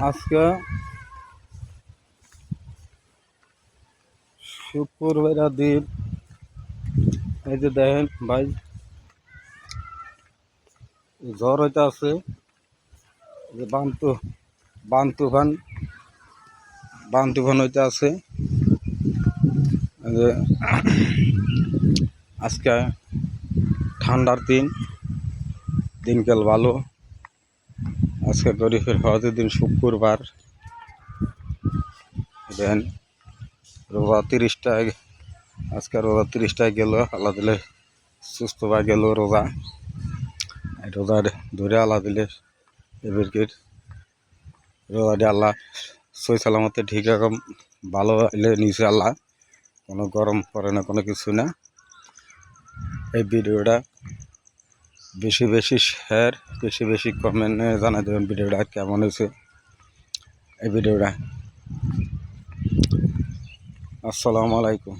আজকে শুক্রবার দিন। এই যে দেখেন ভাই, ঝড় হইতে আছে, যে বান তুফান হইতে আছে। যে আজকে ঠান্ডার দিনকাল ভালো। আজকে গরিবের হজের দিন শুক্রবার। দেখেন রোজা 30টায়, আজকে রোজা 30টায় গেল, আল্লাহ দিলে সুস্থ হয়ে গেল রোজা। রোজা ধরে আল্লাহ দিলে এবারকে রোজাটি আল্লাহ সই সালামতে ঠিক রকম ভালো হইলে নিচে আল্লাহ, কোনো গরম পড়ে না, কোনো কিছু না। এই ভিডিওটা বেশি বেশি শেয়ার, বেশি বেশি কমেন্টে জানাই দেবেন ভিডিওটা কেমন হয়েছে। এই ভিডিওটা আসসালামু আলাইকুম।